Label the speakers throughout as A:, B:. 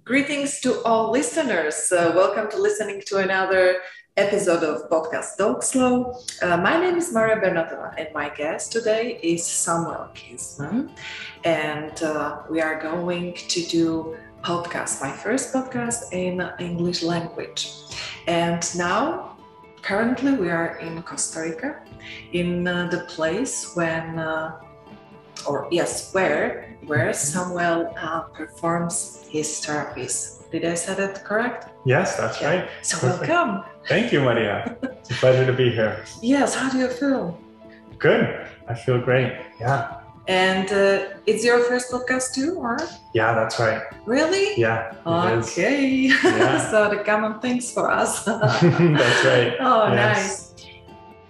A: Greetings to all listeners. Welcome to listening to another episode of Podcast Dog Slow. My name is Maria Bernatova, and my guest today is Samuel Kinsman. And we are going to do podcast, my first podcast in English language. And now, currently, we are in Costa Rica, in the place where Samuel performs his therapies. Did I say that correct?
B: Yes, that's right.
A: So
B: Perfect.
A: welcome.
B: Thank you, Maria. It's a pleasure to be here.
A: Yes, how do you feel?
B: Good. I feel great. Yeah.
A: And it's your first podcast too, or?
B: Yeah, that's right.
A: Really?
B: Yeah.
A: Okay.
B: Yeah.
A: So the common things for us.
B: That's right.
A: Oh,
B: Yes.
A: nice.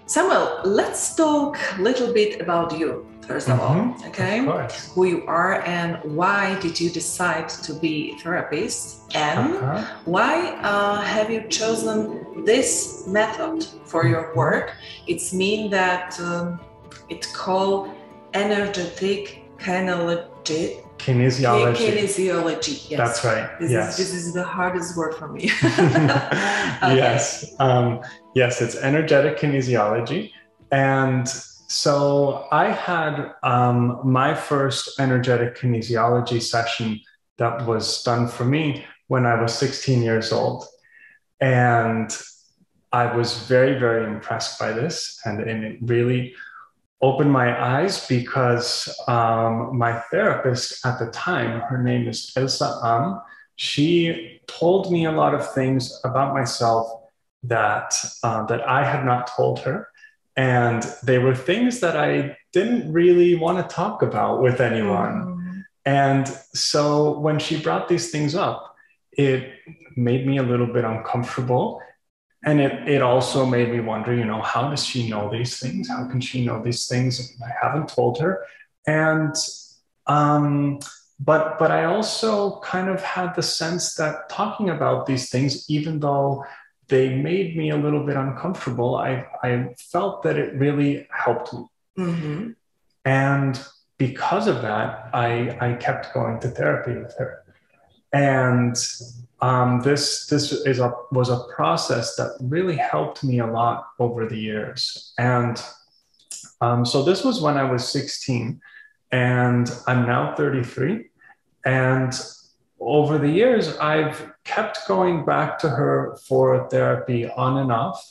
A: Samuel, let's talk a little bit about you, first of all, okay?
B: Of course.
A: Who you are and why did you decide to be a therapist, and why have you chosen this method for your work? It's mean that it's called energetic kinesiology. Kinesiology, yes.
B: That's right.
A: This is the hardest word for me.
B: Okay. Yes. Yes, it's energetic kinesiology. And so I had my first energetic kinesiology session that was done for me when I was 16 years old. And I was very, very impressed by this. And it really opened my eyes because my therapist at the time, her name is Elsa Am, she told me a lot of things about myself that I had not told her. And they were things that I didn't really want to talk about with anyone. And so when she brought these things up, it made me a little bit uncomfortable. And it also made me wonder, how does she know these things? How can she know these things? I haven't told her. And, but I also kind of had the sense that talking about these things, even though they made me a little bit uncomfortable, I felt that it really helped me. Mm-hmm. And because of that, I kept going to therapy with her. And this was a process that really helped me a lot over the years. And so this was when I was 16, and I'm now 33. And over the years, I've kept going back to her for therapy on and off.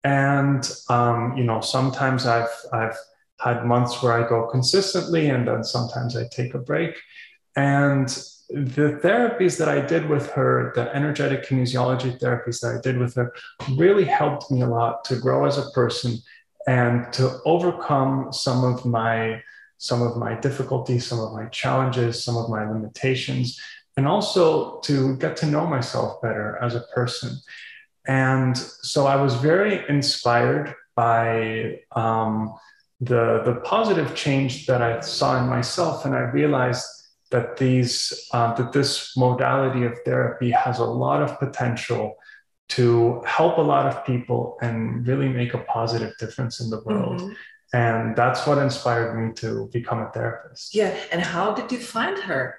B: And, sometimes I've had months where I go consistently, and then sometimes I take a break. And the therapies that I did with her, the energetic kinesiology therapies that I did with her, really helped me a lot to grow as a person and to overcome some of my difficulties, some of my challenges, some of my limitations, and also to get to know myself better as a person. And so I was very inspired by the positive change that I saw in myself, and I realized that this modality of therapy has a lot of potential to help a lot of people and really make a positive difference in the world. Mm-hmm. And that's what inspired me to become a therapist.
A: Yeah. And how did you find her?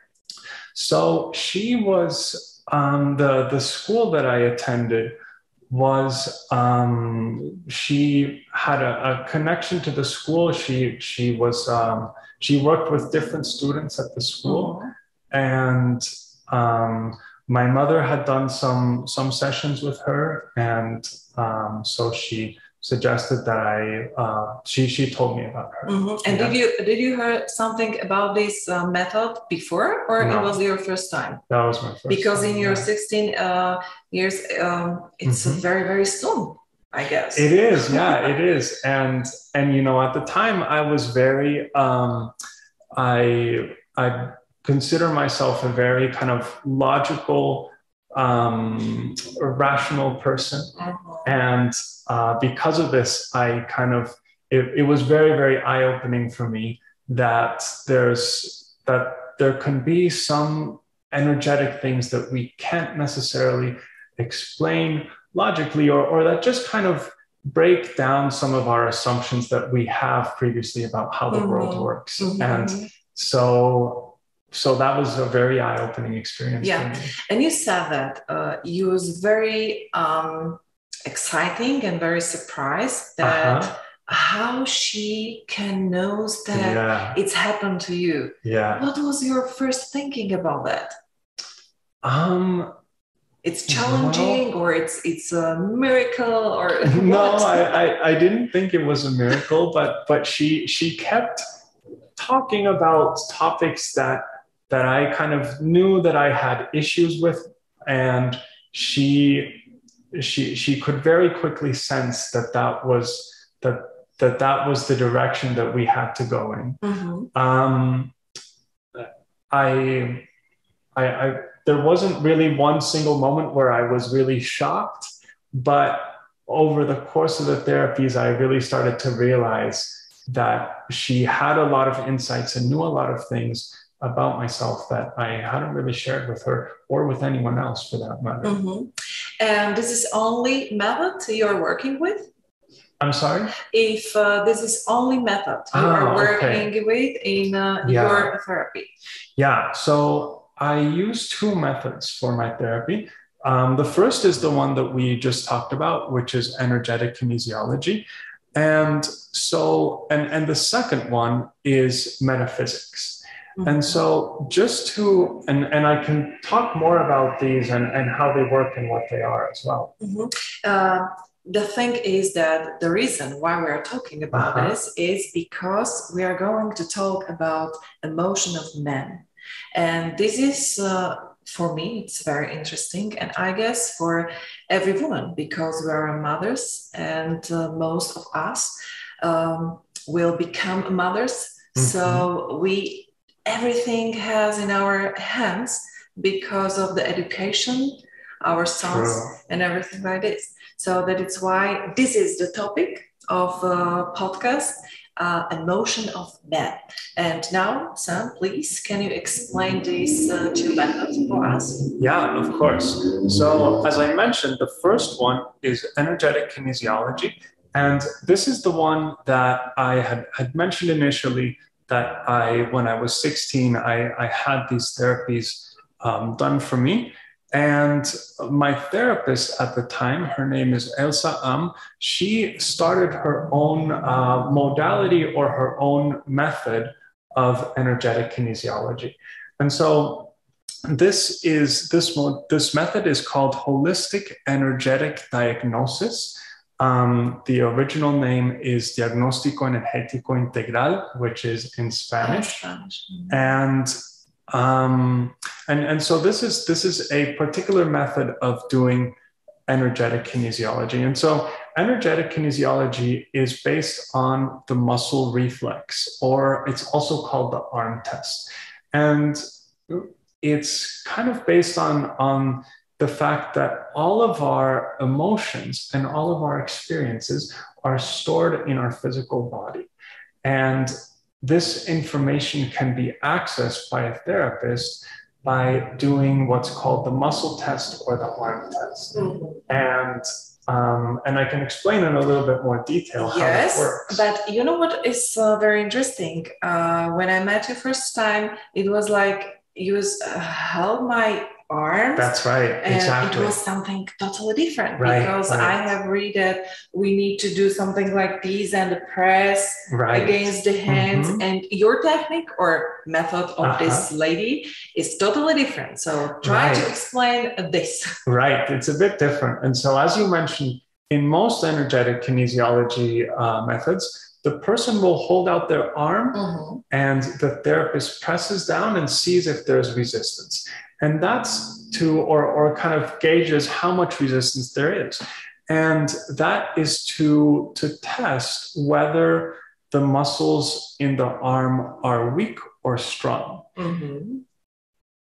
B: So she was, the school that I attended was, she had a connection to the school. She worked with different students at the school. And my mother had done some sessions with her. And so she suggested that she told me about her.
A: Mm-hmm. And did you hear something about this method before, or
B: No.
A: It was your first time?
B: That was my first
A: because
B: time,
A: in your 16 years, it's very, very soon, I guess.
B: It is, yeah, it is. And at the time I was very, I consider myself a very kind of logical, rational person. And because of this, it was very, very eye-opening for me that there can be some energetic things that we can't necessarily explain logically, or that just kind of break down some of our assumptions that we have previously about how the world works. And so so that was a very eye-opening experience for me.
A: And you said that you was very exciting and very surprised that how she can know that it's happened to you. What was your first thinking about that? It's challenging, or it's a miracle, or
B: no, I didn't think it was a miracle, but she kept talking about topics that I kind of knew that I had issues with, and she could very quickly sense that was the direction that we had to go in. There wasn't really one single moment where I was really shocked, but over the course of the therapies, I really started to realize that she had a lot of insights and knew a lot of things about myself that I hadn't really shared with her or with anyone else for that matter.
A: And this is only method you're working with?
B: I'm sorry?
A: If this is only method you are working with in your therapy?
B: Yeah, so I use two methods for my therapy. The first is the one that we just talked about, which is energetic kinesiology. And so, and the second one is metaphysics. And so just to, and I can talk more about these and how they work and what they are as well.
A: The thing is that the reason why we are talking about this is because we are going to talk about emotion of men. And this is, for me, it's very interesting. And I guess for every woman, because we are mothers and most of us will become mothers. So everything has in our hands because of the education, our sons and everything like this. So that is why this is the topic of podcast, emotion of men. And now, Sam, please, can you explain these two methods for us?
B: Yeah, of course. So as I mentioned, the first one is energetic kinesiology. And this is the one that I had mentioned initially, that when I was 16, I had these therapies done for me. And my therapist at the time, her name is Elsa Am, she started her own modality or her own method of energetic kinesiology. And so this method is called holistic energetic diagnosis. The original name is Diagnóstico Energético Integral, which is in Spanish. And so this is a particular method of doing energetic kinesiology. And so energetic kinesiology is based on the muscle reflex, or it's also called the arm test. And it's kind of based on the fact that all of our emotions and all of our experiences are stored in our physical body. And this information can be accessed by a therapist by doing what's called the muscle test or the arm test. And I can explain in a little bit more detail how it works.
A: But you know what is very interesting? When I met you first time, it was like you held my arms.
B: That's right, exactly.
A: And it was something totally different because I have read that we need to do something like this and press against the hands. And your technique or method of this lady is totally different. So try to explain this.
B: Right, it's a bit different. And so as you mentioned, in most energetic kinesiology methods, the person will hold out their arm and the therapist presses down and sees if there's resistance. And that's or kind of gauges how much resistance there is. And that is to test whether the muscles in the arm are weak or strong.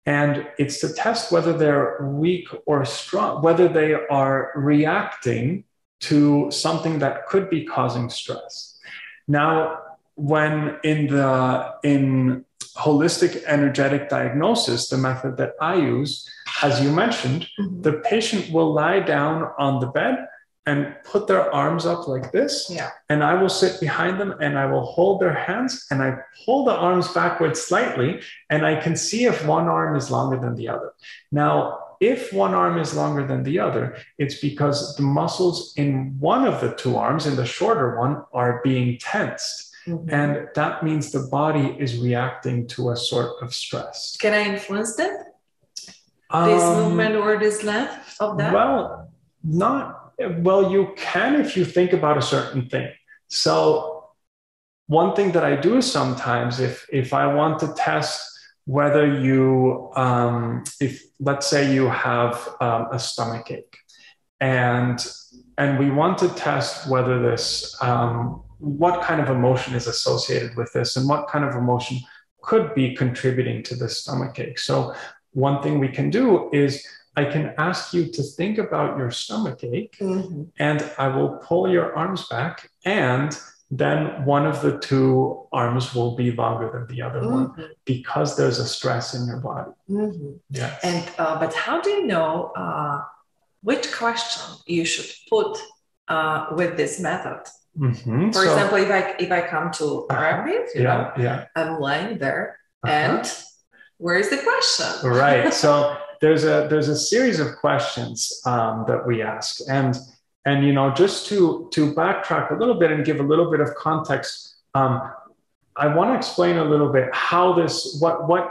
B: And it's to test whether they're weak or strong, whether they are reacting to something that could be causing stress. Now, when in holistic energetic diagnosis, the method that I use, as you mentioned, the patient will lie down on the bed and put their arms up like this.
A: Yeah.
B: And I will sit behind them and I will hold their hands and I pull the arms backwards slightly and I can see if one arm is longer than the other. Now, if one arm is longer than the other, it's because the muscles in one of the two arms, in the shorter one, are being tensed. Mm-hmm. And that means the body is reacting to a sort of stress.
A: Can I influence that? This movement or this length of that?
B: Well, you can if you think about a certain thing. So one thing that I do sometimes, if I want to test whether you, if let's say you have a stomach ache, and we want to test whether this, what kind of emotion is associated with this, and what kind of emotion could be contributing to the stomach ache. So one thing we can do is I can ask you to think about your stomach ache, mm-hmm. and I will pull your arms back, and then one of the two arms will be longer than the other mm-hmm. one because there's a stress in your body. Mm-hmm. Yeah.
A: And but how do you know which question you should put with this method? Mm-hmm. For example, if I come to therapy, I'm lying there, and where is the question?
B: Right. So there's a series of questions that we ask, and just to backtrack a little bit and give a little bit of context, I want to explain a little bit how this, what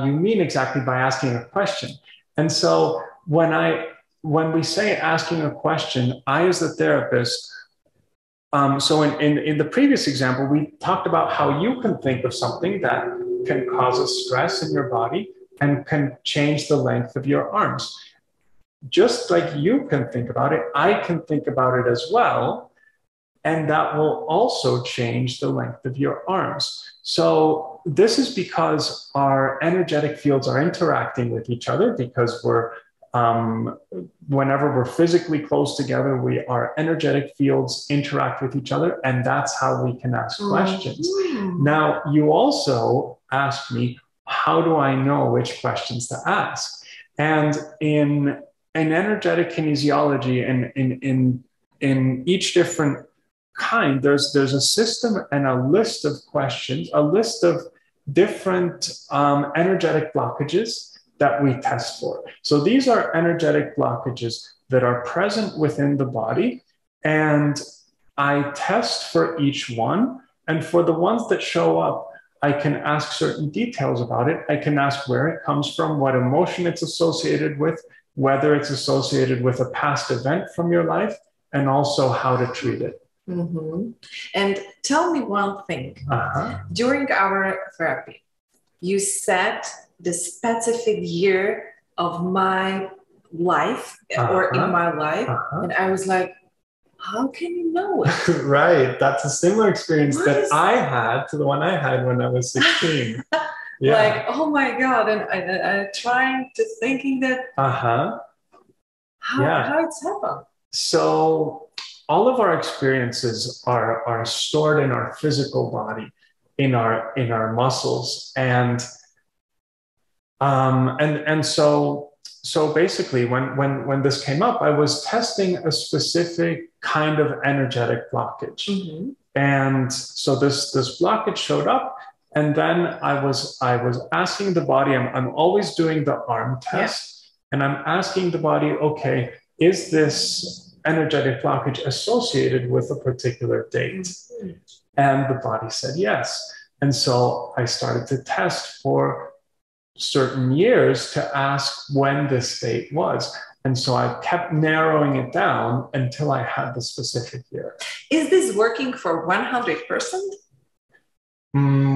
B: you mean exactly by asking a question. And so when we say asking a question, I as the therapist, so in the previous example, we talked about how you can think of something that can cause a stress in your body and can change the length of your arms. Just like you can think about it, I can think about it as well. And that will also change the length of your arms. So this is because our energetic fields are interacting with each other, because whenever we're physically close together, our energetic fields interact with each other, and that's how we can ask questions. Mm-hmm. Now, you also asked me, how do I know which questions to ask? And in energetic kinesiology and in each different kind, there's a system and a list of questions, a list of different energetic blockages that we test for. So these are energetic blockages that are present within the body, and I test for each one. And for the ones that show up, I can ask certain details about it. I can ask where it comes from, what emotion it's associated with, whether it's associated with a past event from your life, and also how to treat it.
A: Mm-hmm. And tell me one thing. During our therapy, you said the specific year of my life or in my life. And I was like, how can you know it?
B: Right. That's a similar experience I had to the one I had when I was 16. Yeah.
A: Like, oh my God. And I'm trying to thinking that how it's happened.
B: So all of our experiences are stored in our physical body, in our muscles. And so basically when this came up, I was testing a specific kind of energetic blockage. Mm-hmm. And so this blockage showed up, and then I was asking the body, I'm always doing the arm test, and I'm asking the body, okay, is this energetic blockage associated with a particular date? Mm-hmm. And the body said yes. And so I started to test for certain years to ask when this date was. And so I kept narrowing it down until I had the specific year.
A: Is this working for 100%?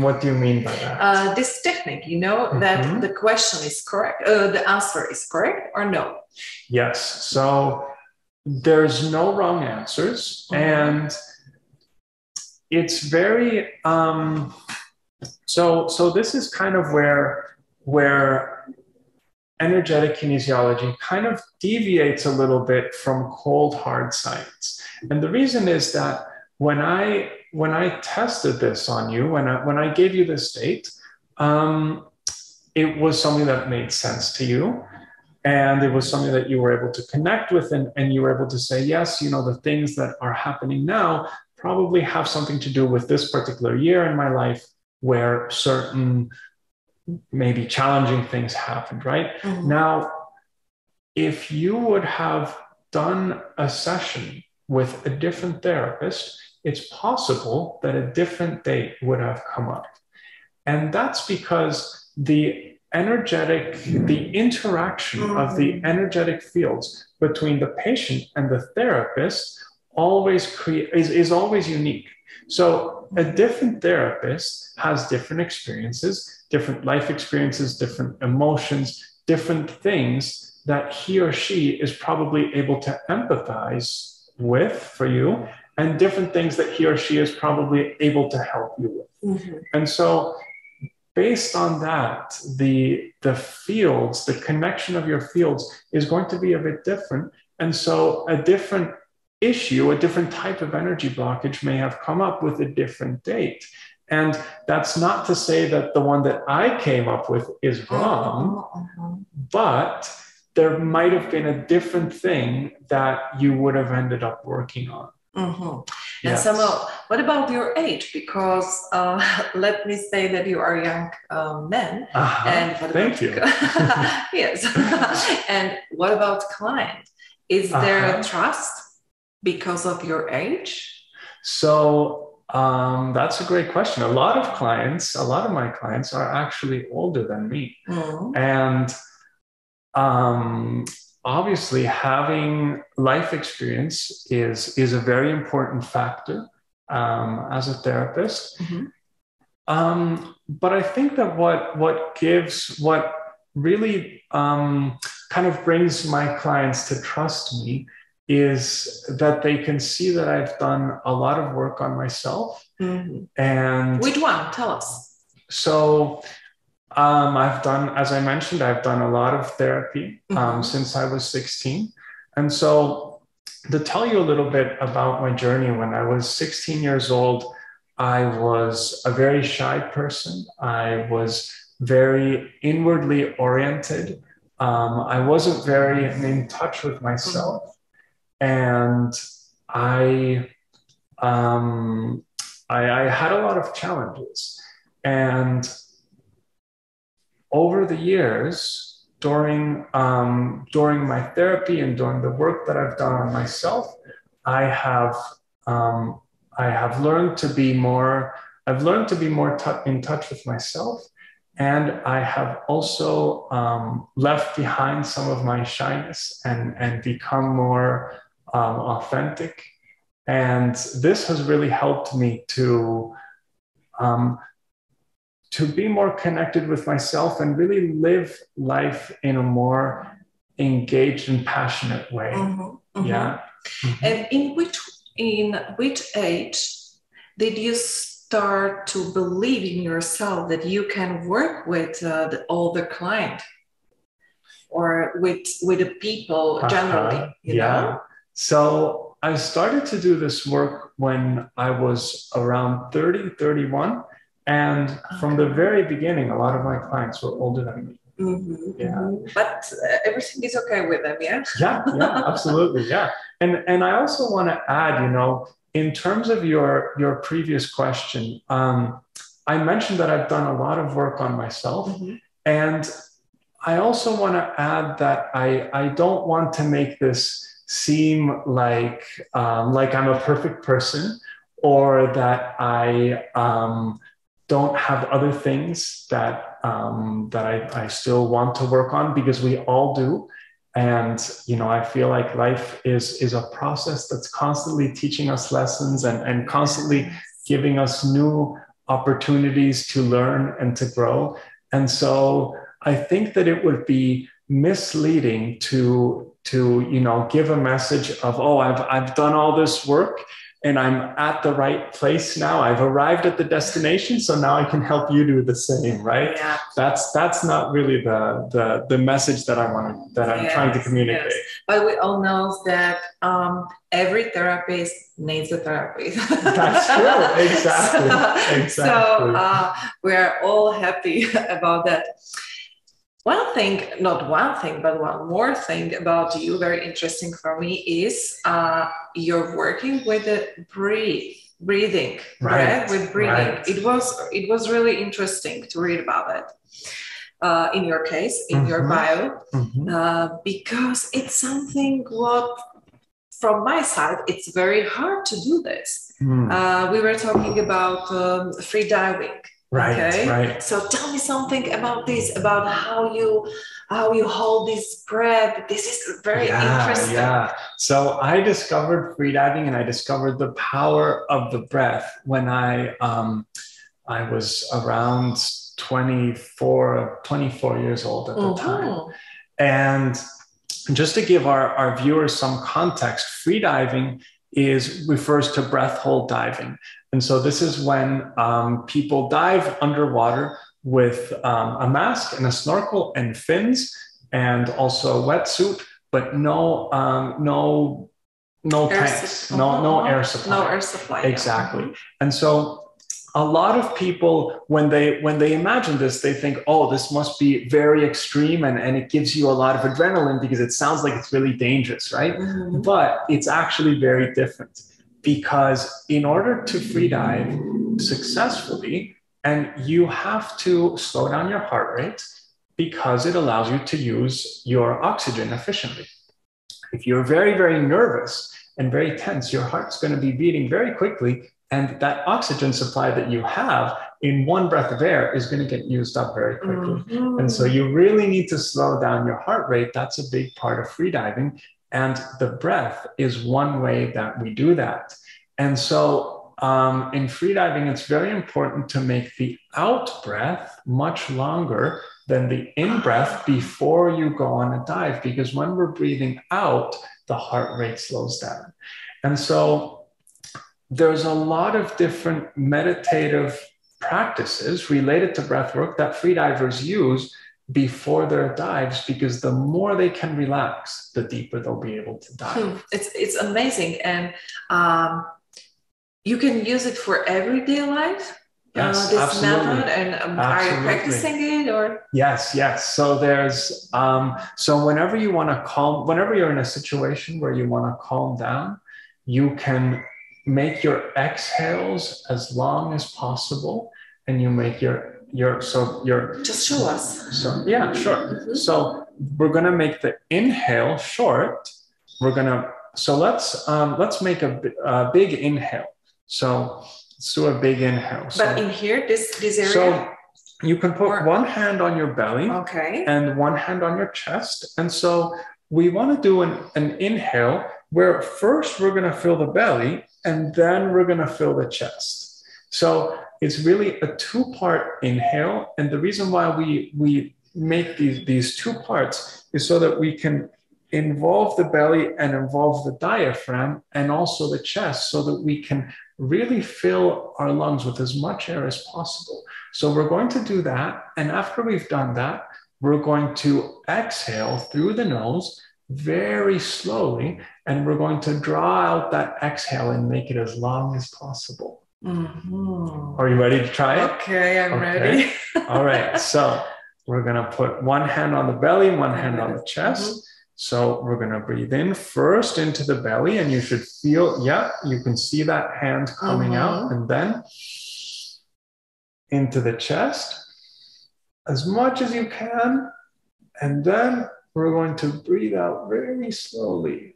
B: What do you mean by that?
A: This technique, that the question is correct, the answer is correct or no?
B: Yes. So there's no wrong answers. Mm-hmm. And it's very, so this is kind of where energetic kinesiology kind of deviates a little bit from cold hard science. And the reason is that when I tested this on you, when I gave you this date, it was something that made sense to you. And it was something that you were able to connect with, and you were able to say, yes, you know, the things that are happening now probably have something to do with this particular year in my life where certain maybe challenging things happened, right? Mm-hmm. Now, if you would have done a session with a different therapist, it's possible that a different date would have come up. And that's because the interaction of the energetic fields between the patient and the therapist is always unique. So a different therapist has different experiences, different life experiences, different emotions, different things that he or she is probably able to empathize with for you, and different things that he or she is probably able to help you with. Mm-hmm. And so based on that, the fields, the connection of your fields is going to be a bit different. And so a different issue, a different type of energy blockage may have come up with a different date. And that's not to say that the one that I came up with is wrong, but there might have been a different thing that you would have ended up working on.
A: Mm-hmm. And Samuel, what about your age? Because let me say that you are a young man. And what
B: Thank you.
A: Yes. And what about client? Is there a trust because of your age?
B: So that's a great question. A lot of my clients are actually older than me. Mm-hmm. And obviously, having life experience is a very important factor as a therapist. Mm-hmm. But I think that what really kind of brings my clients to trust me is that they can see that I've done a lot of work on myself. Mm-hmm. And
A: which one? Tell us.
B: So I've done, as I mentioned, I've done a lot of therapy since I was 16. And so to tell you a little bit about my journey, when I was 16 years old, I was a very shy person. I was very inwardly oriented. I wasn't very in touch with myself. And I had a lot of challenges. And over the years, during my therapy and during the work that I've done on myself, I have learned to be more. I've learned to be more in touch with myself, and I have also left behind some of my shyness and become more authentic. And this has really helped me to be more connected with myself and really live life in a more engaged and passionate way. Mm-hmm, mm-hmm. Yeah.
A: Mm-hmm. And in which age did you start to believe in yourself that you can work with all the client or with the people generally? You know?
B: So I started to do this work when I was around 30, 31. And from the very beginning, a lot of my clients were older than me.
A: Mm-hmm, yeah. Mm-hmm. But everything is okay with them, yeah?
B: Yeah, absolutely, yeah. And I also want to add, in terms of your previous question, I mentioned that I've done a lot of work on myself. Mm-hmm. And I also want to add that I don't want to make this seem like I'm a perfect person, or that I don't have other things that I still want to work on, because we all do. And, I feel like life is a process that's constantly teaching us lessons and constantly giving us new opportunities to learn and to grow. And so I think that it would be misleading to give a message of, oh, I've done all this work and I'm at the right place now. I've arrived at the destination, so now I can help you do the same, right?
A: Yeah.
B: That's not really the message that I'm trying to communicate. Yes.
A: But we all know that every therapist needs a therapist.
B: That's true. Exactly.
A: So we're all happy about that. One thing, not one thing, but one more thing about you, very interesting for me, is you're working with the breathing, breath with breathing.
B: Right.
A: It was really interesting to read about it. In your case, in your bio, because it's something what, from my side, it's very hard to do this. We were talking about free diving.
B: Right.
A: So tell me something about this, about how you hold this breath. This is very interesting.
B: Yeah. So I discovered freediving and I discovered the power of the breath when I was around 24 years old at the time. And just to give our viewers some context, freediving refers to breath hold diving. And so this is when people dive underwater with a mask and a snorkel and fins and also a wetsuit, but no tanks, no air supply.
A: No air supply.
B: Exactly. And so a lot of people, when they imagine this, they think, oh, this must be very extreme and it gives you a lot of adrenaline because it sounds like it's really dangerous, right? But it's actually very different, because in order to freedive successfully, and you have to slow down your heart rate because it allows you to use your oxygen efficiently. If you're very, very nervous and very tense, your heart's going to be beating very quickly. And that oxygen supply that you have in one breath of air is going to get used up very quickly. And so you really need to slow down your heart rate. That's a big part of freediving. And the breath is one way that we do that. And so in freediving, it's very important to make the out breath much longer than the in breath before you go on a dive, because when we're breathing out, the heart rate slows down. And so there's a lot of different meditative practices related to breath work that freedivers use before their dives, because the more they can relax, the deeper they'll be able to dive.
A: It's amazing. And you can use it for everyday life.
B: Yes,
A: this
B: absolutely.
A: method, and are you practicing it or?
B: Yes. So there's so whenever you're in a situation where you want to calm down, you can make your exhales as long as possible, and you make your
A: just show us.
B: So yeah, sure. So we're gonna make the inhale short. Let's make a big inhale. So let's do a big inhale.
A: But in here, this area.
B: So you can put one hand on your belly, and one hand on your chest. And so we want to do an inhale where first we're going to fill the belly, and then we're going to fill the chest. So it's really a two-part inhale. And the reason why we make these two parts is so that we can involve the belly and involve the diaphragm and also the chest, so that we can really fill our lungs with as much air as possible. So we're going to do that. And after we've done that, we're going to exhale through the nose very slowly, and we're going to draw out that exhale and make it as long as possible. Are you ready to try it?
A: Okay, I'm ready.
B: All right, so we're going to put one hand on the belly, one hand on the chest. So we're going to breathe in first into the belly, and you should feel, you can see that hand coming out, and then into the chest as much as you can, and then we're going to breathe out very slowly.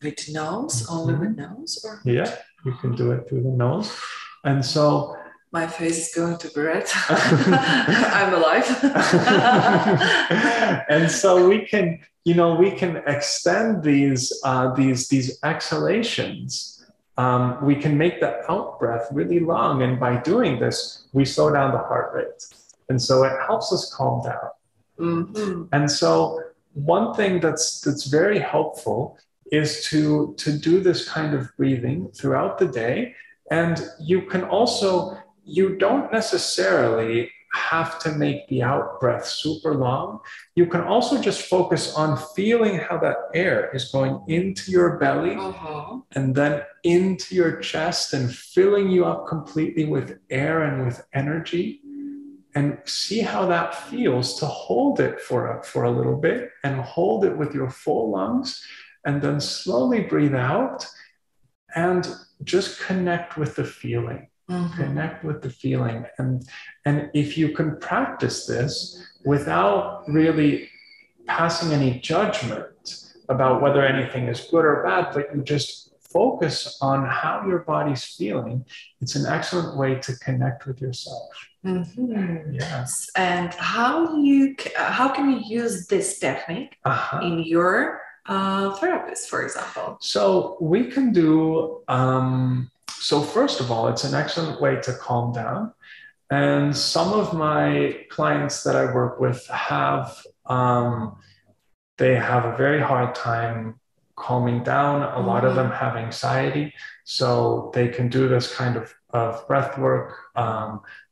A: With nose, only with nose? Or?
B: Yeah, you can do it through the nose. And so
A: my face is going to be red. I'm alive.
B: And so we can extend these exhalations. We can make the out breath really long. And by doing this, we slow down the heart rate. And so it helps us calm down. And so one thing that's very helpful is to do this kind of breathing throughout the day. And you can also, you don't necessarily have to make the out breath super long. You can also just focus on feeling how that air is going into your belly and then into your chest and filling you up completely with air and with energy. And see how that feels to hold it for a little bit and hold it with your full lungs, and then slowly breathe out and just connect with the feeling. Connect with the feeling. And if you can practice this without really passing any judgment about whether anything is good or bad, but you just focus on how your body's feeling, it's an excellent way to connect with yourself.
A: Yes. And how can you use this technique in your therapist, for example?
B: So we can do, so first of all, it's an excellent way to calm down. And some of my clients that I work with they have a very hard time calming down. A lot of them have anxiety. So they can do this kind of breath work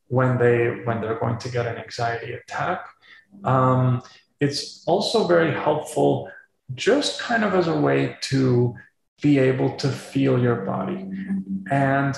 B: when they're going to get an anxiety attack. It's also very helpful just kind of as a way to be able to feel your body. And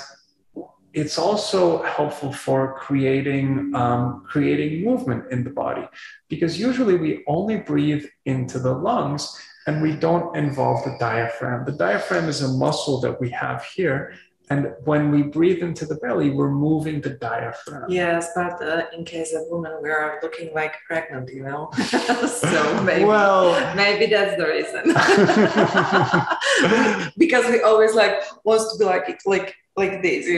B: it's also helpful for creating movement in the body, because usually we only breathe into the lungs and we don't involve the diaphragm. The diaphragm is a muscle that we have here. And when we breathe into the belly, we're moving the diaphragm.
A: Yes, but in case of women, we are looking like pregnant, so maybe that's the reason. Because we always wants to be like this, Do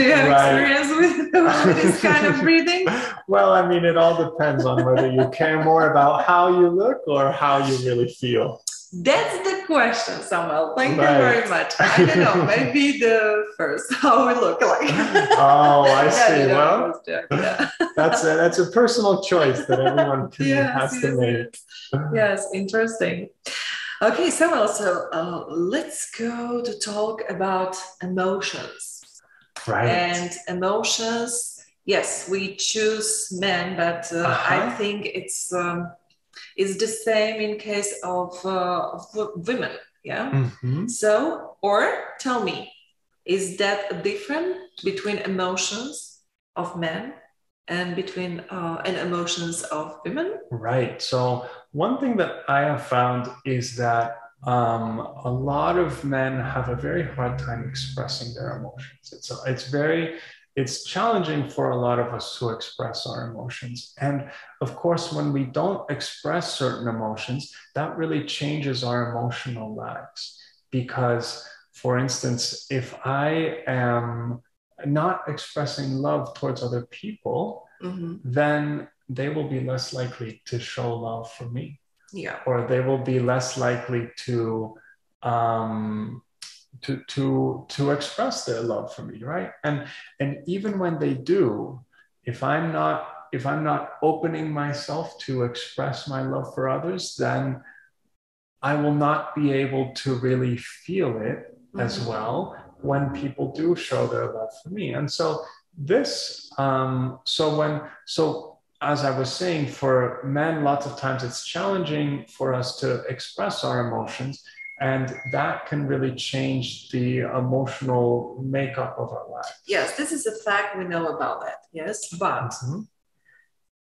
A: you have experience with this kind of breathing?
B: Well, I mean, it all depends on whether you care more about how you look or how you really feel.
A: That's the question, Samuel. Thank you very much. I don't know, maybe the first, how we look like.
B: Oh, I see. Well, that's a personal choice that everyone has to make.
A: Yes, interesting. Okay, Samuel, so let's go to talk about emotions.
B: Right.
A: And emotions, yes, we choose men, but I think it's the same in case of women, So, or tell me, is that different between emotions of men and between and emotions of women? Right.
B: So one thing that I have found is that a lot of men have a very hard time expressing their emotions. It's challenging for a lot of us to express our emotions. And of course, when we don't express certain emotions, that really changes our emotional lives. Because, for instance, if I am not expressing love towards other people, then they will be less likely to show love for me.
A: Yeah.
B: Or they will be less likely to express their love for me, right? And even when they do, if I'm not opening myself to express my love for others, then I will not be able to really feel it as well when people do show their love for me. And so this, as I was saying, for men, lots of times it's challenging for us to express our emotions, and that can really change the emotional makeup of our lives.
A: Yes, this is a fact, we know about that, yes, but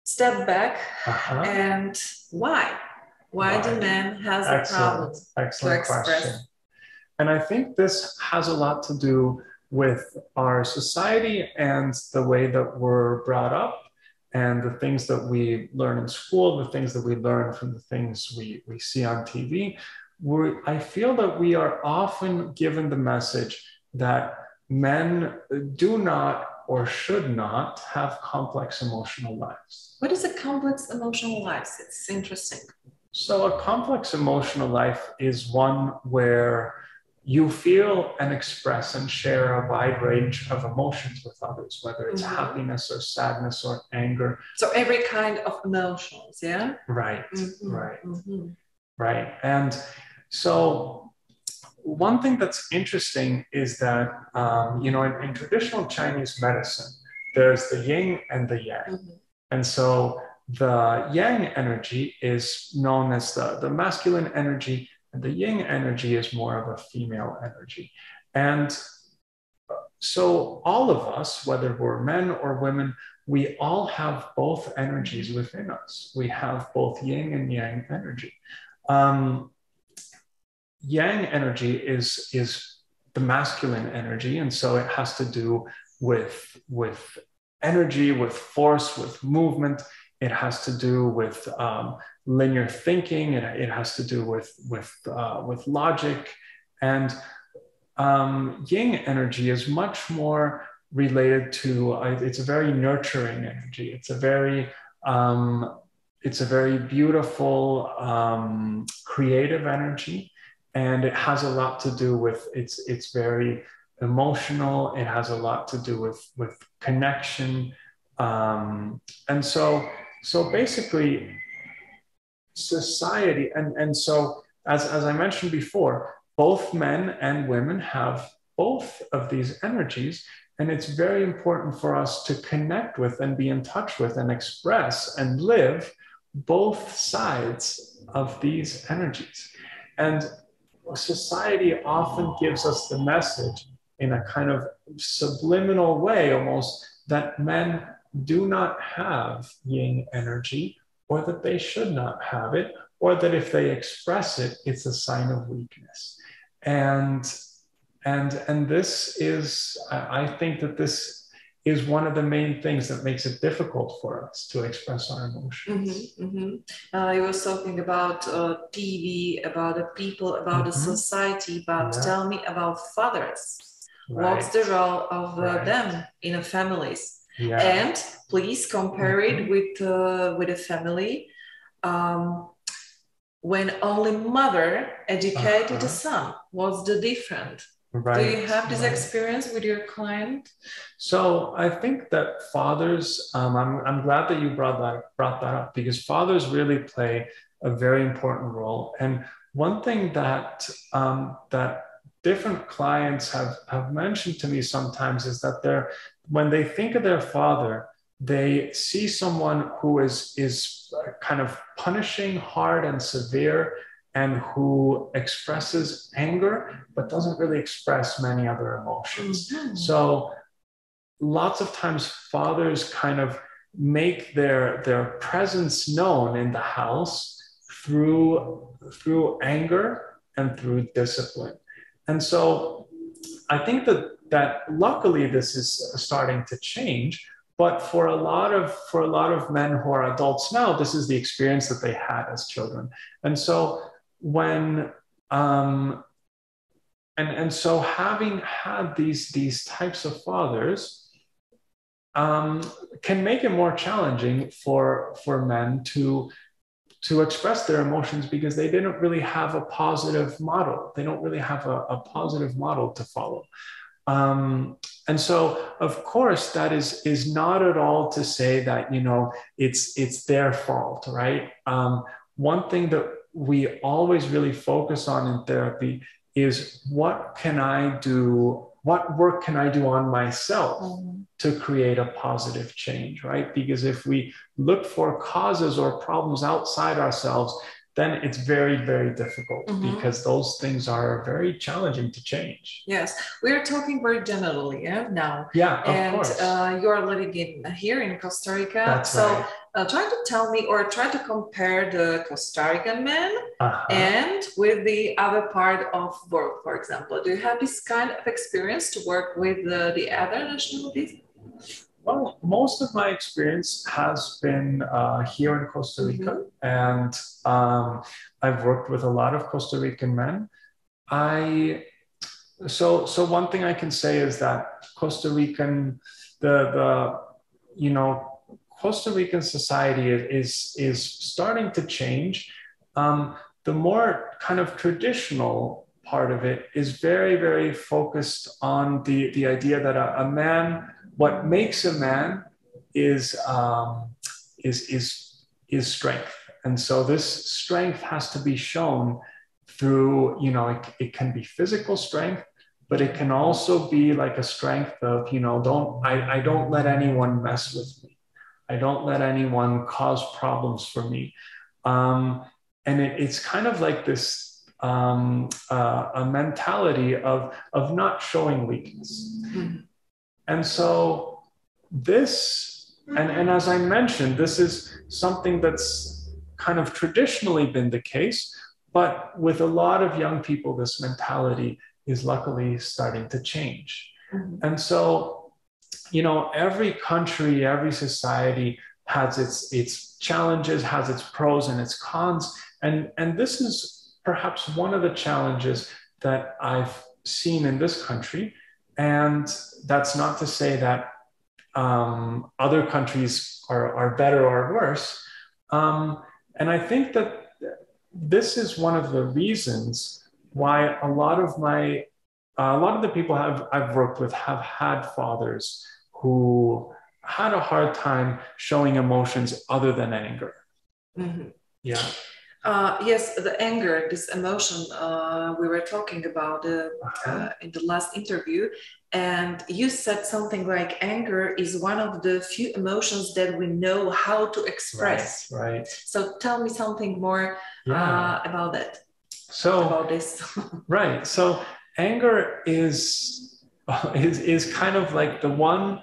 A: step back and why? Why do men have a problem to express?
B: Question. And I think this has a lot to do with our society and the way that we're brought up, and the things that we learn in school, the things that we learn from the things we see on TV. I feel that we are often given the message that men do not or should not have complex emotional lives.
A: What is a complex emotional life? It's interesting.
B: So a complex emotional life is one where you feel and express and share a wide range of emotions with others, whether it's happiness or sadness or anger.
A: So every kind of emotions, yeah?
B: Right, right. And so one thing that's interesting is that, in traditional Chinese medicine, there's the yin and the yang. And so the yang energy is known as the masculine energy, and the yin energy is more of a female energy. And so all of us, whether we're men or women, we all have both energies within us. We have both yin and yang energy. Yang energy is the masculine energy, and so it has to do with energy, with force, with movement. It has to do with linear thinking. It has to do with logic. And yin energy is much more related to, it's a very nurturing energy. It's a very beautiful, creative energy. And it has a lot to do with, it's very emotional. It has a lot to do with connection. And so basically society, and so as I mentioned before, both men and women have both of these energies. And it's very important for us to connect with and be in touch with and express and live both sides of these energies. And society often gives us the message in a kind of subliminal way almost that men do not have yin energy, or that they should not have it, or that if they express it, it's a sign of weakness. And this is, I think that this is one of the main things that makes it difficult for us to express our emotions.
A: You were talking about TV, about the people, about the society, but tell me about fathers. What's the role of them in a families? And please compare it with a family when only mother educated the son. What's the difference? Do you have this experience with your client?
B: So I think that fathers, I'm glad that you brought that up, because fathers really play a very important role. And one thing that that different clients have mentioned to me sometimes is that when they think of their father, they see someone who is kind of punishing, hard and severe, and who expresses anger, but doesn't really express many other emotions. So lots of times fathers kind of make their presence known in the house through anger and through discipline. And so I think that luckily this is starting to change. But for a lot of men who are adults now, this is the experience that they had as children. And so when and so having had these types of fathers can make it more challenging for men to express their emotions, because they didn't really have a positive model. They don't really have a positive model to follow. And so, of course, that is not at all to say that, it's their fault, right? One thing that we always really focus on in therapy is what work can I do on myself to create a positive change, right? Because if we look for causes or problems outside ourselves, then it's very, very difficult, because those things are very challenging to change.
A: Yes, we're talking very generally now.
B: Yeah, of course.
A: You're living here in Costa Rica.
B: That's right.
A: Try to tell me, or try to compare the Costa Rican men and with the other part of work, for example. Do you have this kind of experience to work with the other nationalities?
B: Well, most of my experience has been here in Costa Rica, and I've worked with a lot of Costa Rican men. So one thing I can say is that Costa Rican, Costa Rican society is starting to change. The more kind of traditional part of it is very, very focused on the idea that a man, what makes a man is strength. And so this strength has to be shown through, it can be physical strength, but it can also be like a strength of, I don't let anyone mess with me. I don't let anyone cause problems for me. And it's kind of like this a mentality of not showing weakness. Mm-hmm. And so this, and as I mentioned, this is something that's kind of traditionally been the case, but with a lot of young people, this mentality is luckily starting to change. Mm-hmm. And so, every country, every society has its challenges, has its pros and its cons. And this is perhaps one of the challenges that I've seen in this country. And that's not to say that other countries are better or worse. And I think that this is one of the reasons why a lot of the people I've worked with have had fathers who had a hard time showing emotions other than anger. Mm-hmm. Yeah.
A: Yes, the anger, this emotion we were talking about in the last interview, and you said something like anger is one of the few emotions that we know how to express.
B: Right.
A: So tell me something more about that.
B: So
A: about this.
B: Right. So anger is kind of like the one.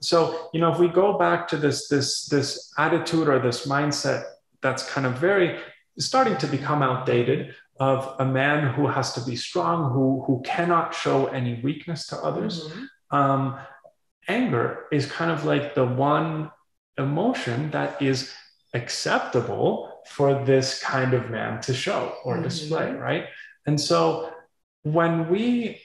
B: So if we go back to this attitude or this mindset that's kind of starting to become outdated, of a man who has to be strong, who cannot show any weakness to others. Mm-hmm. Anger is kind of like the one emotion that is acceptable for this kind of man to show or mm-hmm. display, right? And so when we,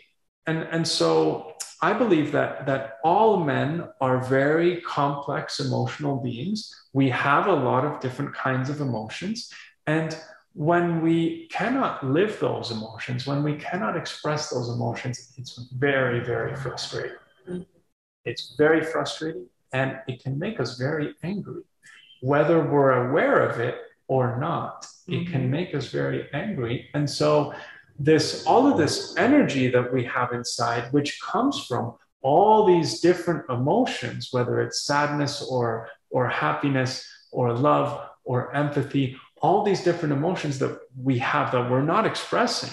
B: and so I believe that all men are very complex emotional beings. We have a lot of different kinds of emotions. And when we cannot live those emotions, when we cannot express those emotions, it's very, very frustrating. Mm-hmm. It's very frustrating, and it can make us very angry. Whether we're aware of it or not, mm-hmm. it can make us very angry. And so all of this energy that we have inside, which comes from all these different emotions, whether it's sadness or happiness or love or empathy, all these different emotions that we have that we're not expressing,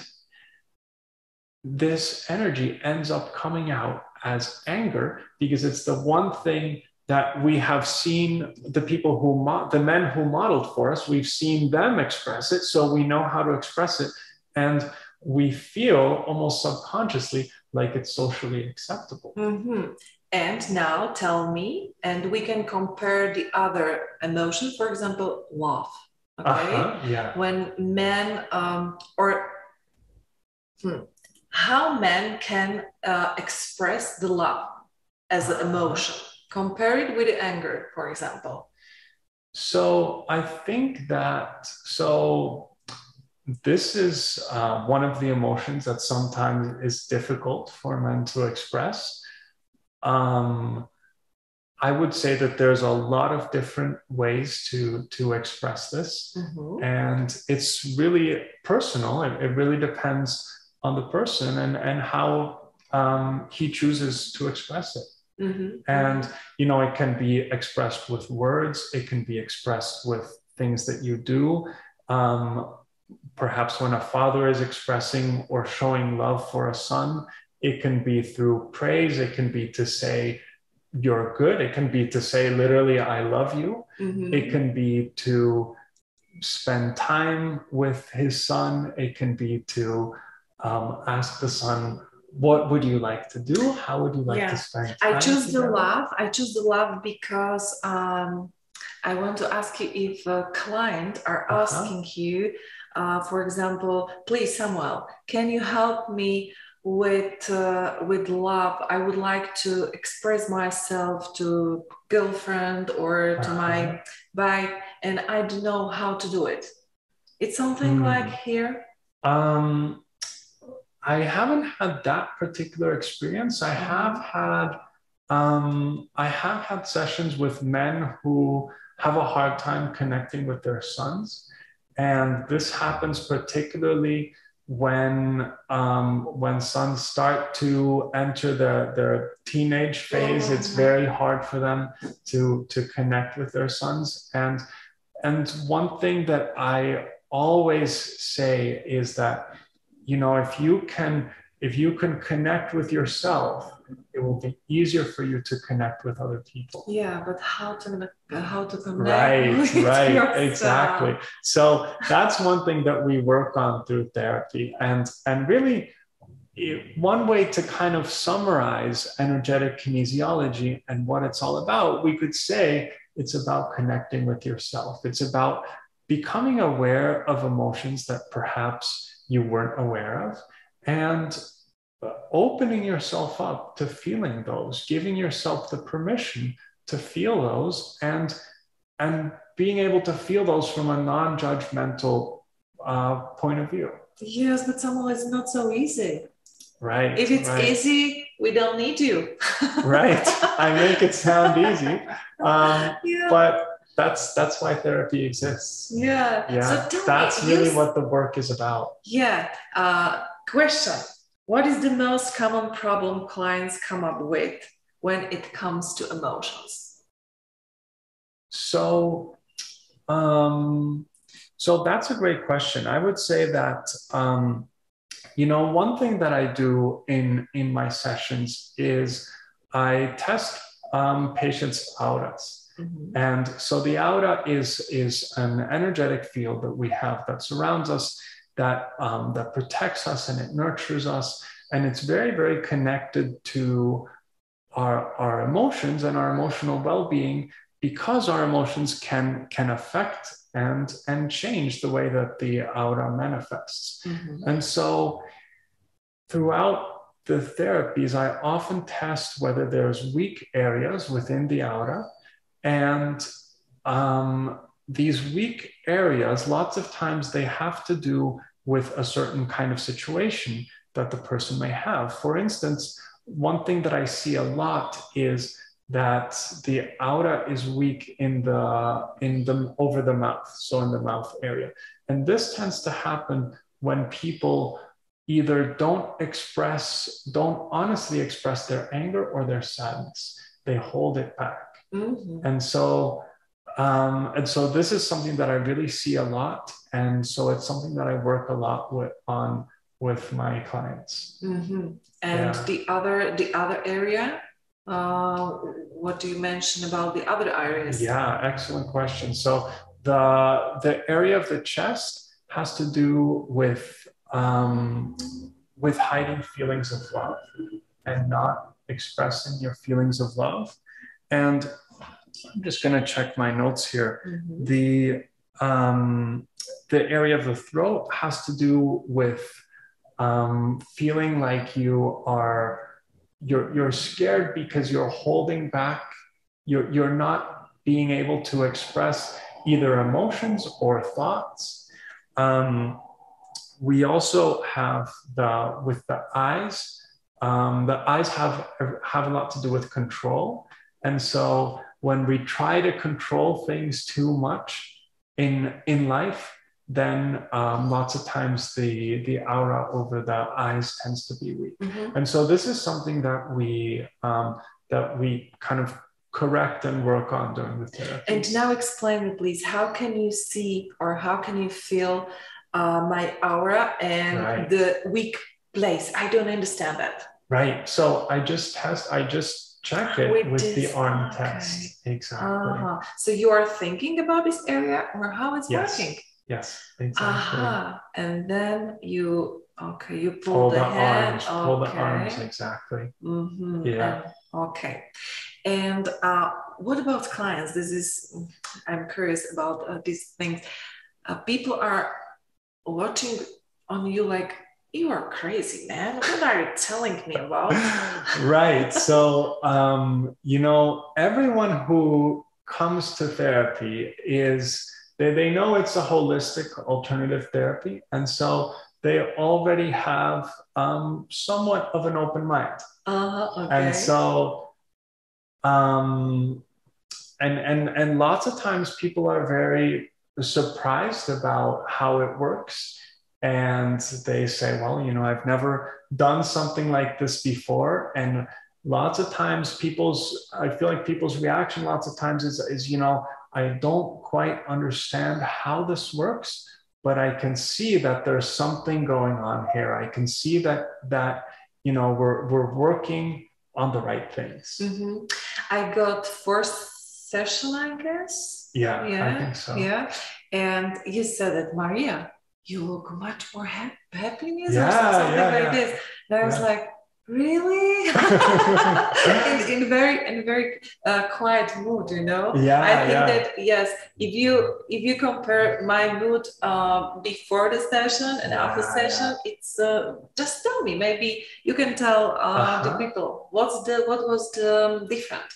B: this energy ends up coming out as anger, because it's the one thing that we have seen the men who modeled for us, we've seen them express it, so we know how to express it. And we feel almost subconsciously like it's socially acceptable.
A: Mm-hmm. And now tell me, and we can compare the other emotion, for example, love. Okay.
B: Yeah.
A: When men how men can express the love as an emotion. Compare it with anger, for example.
B: So I think that this is one of the emotions that sometimes is difficult for men to express. I would say that there's a lot of different ways to express this. Mm-hmm. And it's really personal. It really depends on the person and how he chooses to express it. Mm-hmm. And, it can be expressed with words. It can be expressed with things that you do. Perhaps when a father is expressing or showing love for a son, it can be through praise. It can be to say, you're good. It can be to say, literally, I love you. Mm-hmm. It can be to spend time with his son. It can be to ask the son, what would you like to do? How would you like to spend time?
A: I choose the love because I want to ask you if a client are asking you, for example, please, Samuel, can you help me with love? I would like to express myself to girlfriend or to my wife, and I don't know how to do it. It's something like here.
B: I haven't had that particular experience. I have had sessions with men who have a hard time connecting with their sons. And this happens particularly when sons start to enter their teenage phase, it's very hard for them to connect with their sons. And one thing that I always say is that, you know, if you can connect with yourself, it will be easier for you to connect with other people.
A: Yeah, but how to connect
B: right
A: with
B: right
A: yourself?
B: Exactly. So that's one thing that we work on through therapy. And really, one way to kind of summarize energetic kinesiology and what it's all about, we could say it's about connecting with yourself. It's about becoming aware of emotions that perhaps you weren't aware of, and opening yourself up to feeling those, giving yourself the permission to feel those, and being able to feel those from a non-judgmental point of view.
A: Yes, but somehow it's not so easy.
B: Right.
A: If it's easy, we don't need you.
B: Right. I make it sound easy. But that's why therapy exists.
A: Yeah.
B: Yeah.
A: So
B: that's really what the work is about.
A: Yeah. Question. What is the most common problem clients come up with when it comes to emotions?
B: So that's a great question. I would say that, you know, one thing that I do in my sessions is I test patients' auras. Mm-hmm. And so the aura is an energetic field that we have that surrounds us, that protects us, and it nurtures us. And it's very, very connected to our emotions and our emotional well-being, because our emotions can affect and change the way that the aura manifests. Mm-hmm. And so throughout the therapies, I often test whether there's weak areas within the aura. And these weak areas, lots of times they have to do with a certain kind of situation that the person may have. For instance, one thing that I see a lot is that the aura is weak in the over the mouth, so in the mouth area. And this tends to happen when people either don't honestly express their anger or their sadness. They hold it back. Mm-hmm. And so this is something that I really see a lot. And so it's something that I work a lot with my clients.
A: Mm-hmm. And the other area, what do you mention about the other areas?
B: Yeah, excellent question. So the area of the chest has to do with hiding feelings of love and not expressing your feelings of love. And I'm just going to check my notes here. Mm-hmm. The area of the throat has to do with feeling like you're scared because you're holding back. You're not being able to express either emotions or thoughts. We also have with the eyes. The eyes have a lot to do with control. And so when we try to control things too much in life, then lots of times the aura over the eyes tends to be weak. Mm-hmm. And so this is something that we kind of correct and work on during the therapy.
A: And now explain me, please, how can you see or how can you feel my aura and the weak place? I don't understand that.
B: Right. So I just check it with the arm test. Exactly. Uh-huh.
A: So you are thinking about this area or how it's working?
B: Yes, exactly.
A: And then you pull the hand.
B: Pull the arms, exactly.
A: Mm-hmm.
B: Yeah.
A: And what about clients? I'm curious about these things. People are watching on you like, you are crazy, man. What are you telling me about?
B: Right. So, everyone who comes to therapy they know it's a holistic alternative therapy. And so they already have somewhat of an open mind. Okay. And so, and lots of times people are very surprised about how it works. and they say, well, you know, I've never done something like this before. And lots of times I feel like people's reaction lots of times is, you know, I don't quite understand how this works, but I can see that there's something going on here. I can see that, you know, we're working on the right things.
A: Mm-hmm. I got first session, I guess.
B: Yeah, I think so.
A: Yeah. And you said that, Maria, you look much more happiness or something like this. And I was like, really? in very quiet mood, you know. I think that yes, if you compare my mood before the session and after session, it's just tell me, maybe you can tell the people what was the different.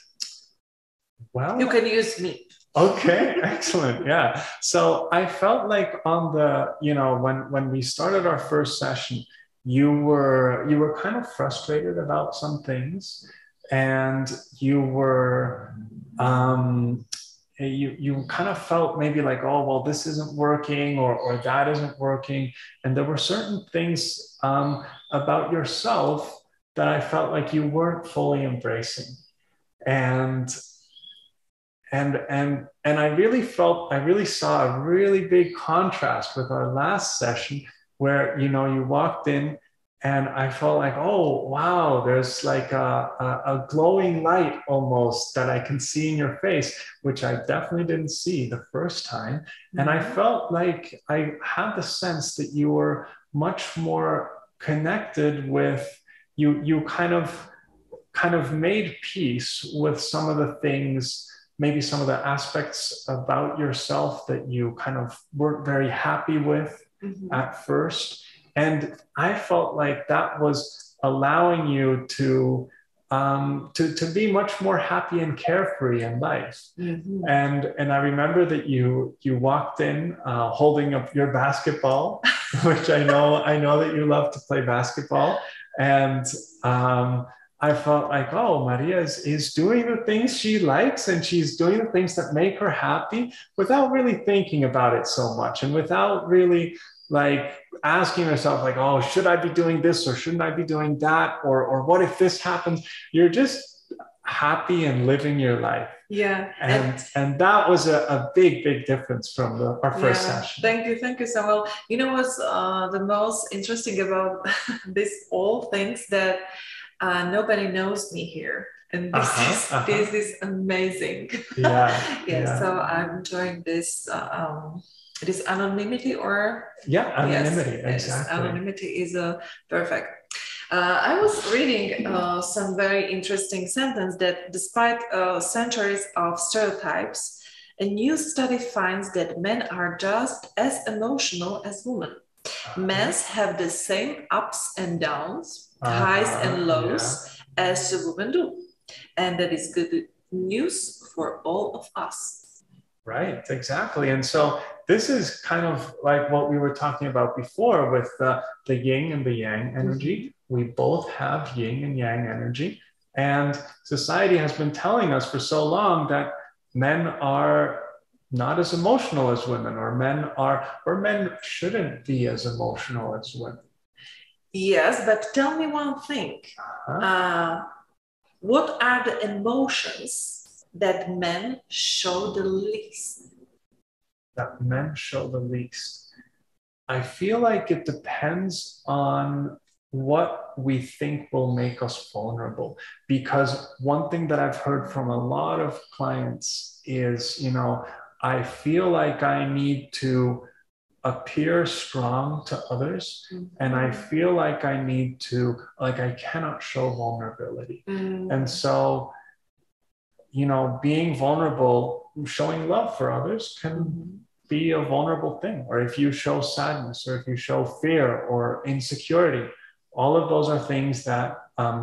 B: Well,
A: you can use me.
B: Okay, excellent. Yeah. So I felt like on the, you know, when we started our first session, you were kind of frustrated about some things, and you were you kind of felt maybe like, oh, well, this isn't working, or that isn't working. And there were certain things about yourself that I felt like you weren't fully embracing. And I really saw a really big contrast with our last session, where, you know, you walked in and I felt like, oh, wow, there's like a glowing light almost that I can see in your face, which I definitely didn't see the first time. Mm-hmm. And I felt like I had the sense that you were much more connected with, you kind of made peace with some of the things, maybe some of the aspects about yourself that you kind of weren't very happy with at first. And I felt like that was allowing you to be much more happy and carefree in life. And I remember that you walked in holding up your basketball, which I know that you love to play basketball. And I felt like, oh, Maria is doing the things she likes, and she's doing the things that make her happy without really thinking about it so much, and without really like asking herself like, oh, should I be doing this or shouldn't I be doing that? Or what if this happens? You're just happy and living your life.
A: Yeah.
B: And that was a big difference from our first session.
A: Thank you, Samuel. You know what's the most interesting about this all things that nobody knows me here, and this is amazing. So I'm enjoying this this anonymity, or
B: anonymity.
A: Yes,
B: exactly.
A: Anonymity is perfect. I was reading some very interesting sentence that despite centuries of stereotypes, a new study finds that men are just as emotional as women. Men have the same ups and downs, highs and lows as the women do. And that is good news for all of us.
B: Right, exactly. And so this is kind of like what we were talking about before with the yin and the yang energy. We both have yin and yang energy. And society has been telling us for so long that men are not as emotional as women, or men shouldn't be as emotional as women.
A: Yes, but tell me one thing. What are the emotions that men show the least?
B: That men show the least. I feel like it depends on what we think will make us vulnerable. Because one thing that I've heard from a lot of clients is, you know, I feel like I need to appear strong to others, and I feel like I need to, like, I cannot show vulnerability. And so, you know, being vulnerable, showing love for others can be a vulnerable thing. Or if you show sadness, or if you show fear or insecurity, all of those are things that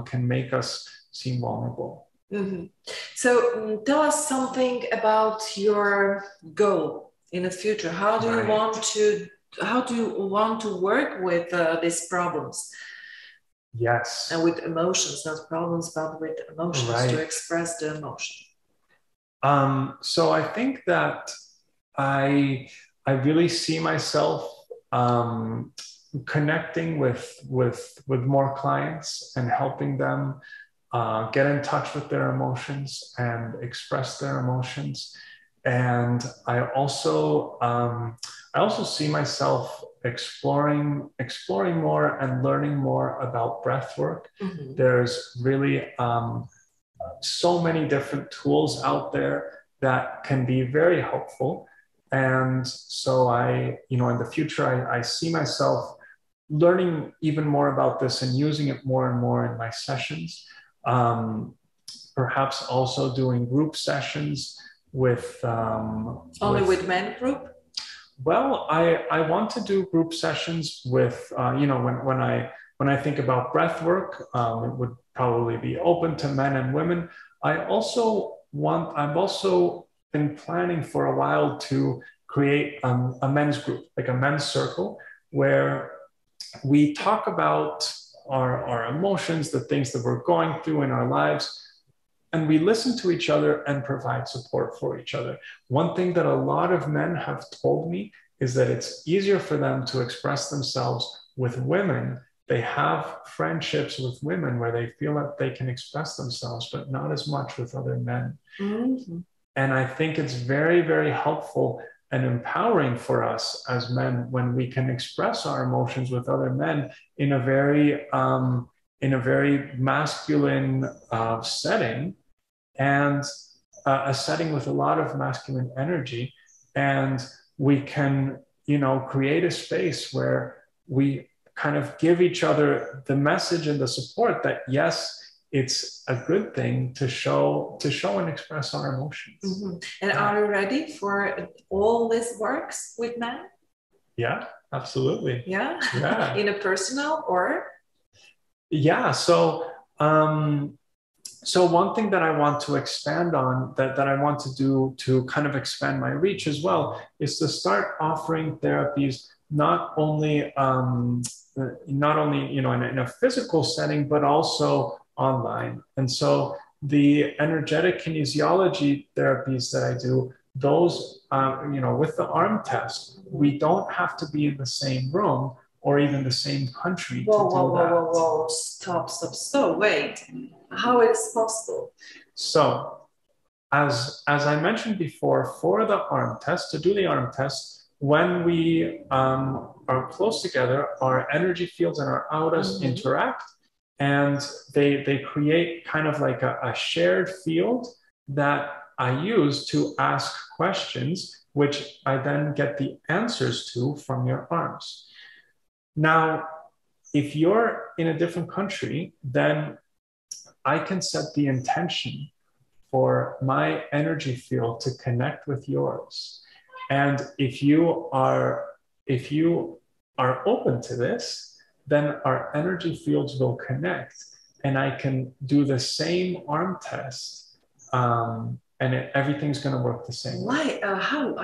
B: can make us seem vulnerable.
A: So tell us something about your goal in the future. How do you want to work with these problems?
B: Yes.
A: And with emotions, not problems, but with emotions, to express the emotion.
B: So I think that I really see myself connecting with more clients and helping them get in touch with their emotions and express their emotions. And I also see myself exploring more and learning more about breath work.
A: Mm-hmm.
B: There's really so many different tools out there that can be very helpful. And so in the future, I see myself learning even more about this and using it more and more in my sessions. Perhaps also doing group sessions with
A: only with men group.
B: Well, I want to do group sessions with when I think about breath work, it would probably be open to men and women. I've also been planning for a while to create a men's group, like a men's circle, where we talk about our emotions, the things that we're going through in our lives, and we listen to each other and provide support for each other. One thing that a lot of men have told me is that it's easier for them to express themselves with women. They have friendships with women where they feel that they can express themselves, but not as much with other men.
A: Mm-hmm.
B: And I think it's very, very helpful and empowering for us as men when we can express our emotions with other men in a very masculine setting, and a setting with a lot of masculine energy. And we can, create a space where we kind of give each other the message and the support that, yes, it's a good thing to show and express our emotions.
A: Mm-hmm. And are you ready for all this works with men?
B: Yeah, absolutely.
A: Yeah.
B: Yeah.
A: In a personal or?
B: Yeah. So one thing that I want to expand on, that I want to do to kind of expand my reach as well, is to start offering therapies not only in a physical setting, but also online. And so the energetic kinesiology therapies that I do, those, with the arm test, we don't have to be in the same room or even the same country to do that.
A: Whoa. Stop. Wait, how is it possible?
B: So as I mentioned before, for the arm test, to do the arm test, when we are close together, our energy fields and our auras
A: Mm-hmm.
B: interact, and they create kind of like a shared field that I use to ask questions, which I then get the answers to from your arms. Now, if you're in a different country, then I can set the intention for my energy field to connect with yours. And if you are open to this, then our energy fields will connect, and I can do the same arm test, and everything's going to work the same way.
A: Why? How?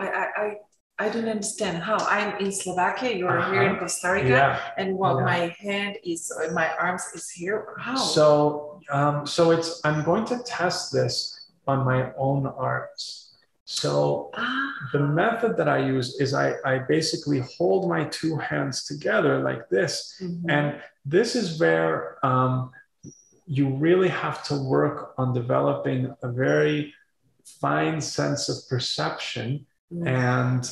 A: I don't understand how. I'm in Slovakia, you're here in Costa Rica,
B: yeah.
A: and my hand is, my arms is here. How?
B: So I'm going to test this on my own arms. So the method that I use is I basically hold my two hands together like this.
A: Mm-hmm.
B: And this is where you really have to work on developing a very fine sense of perception. Mm-hmm. And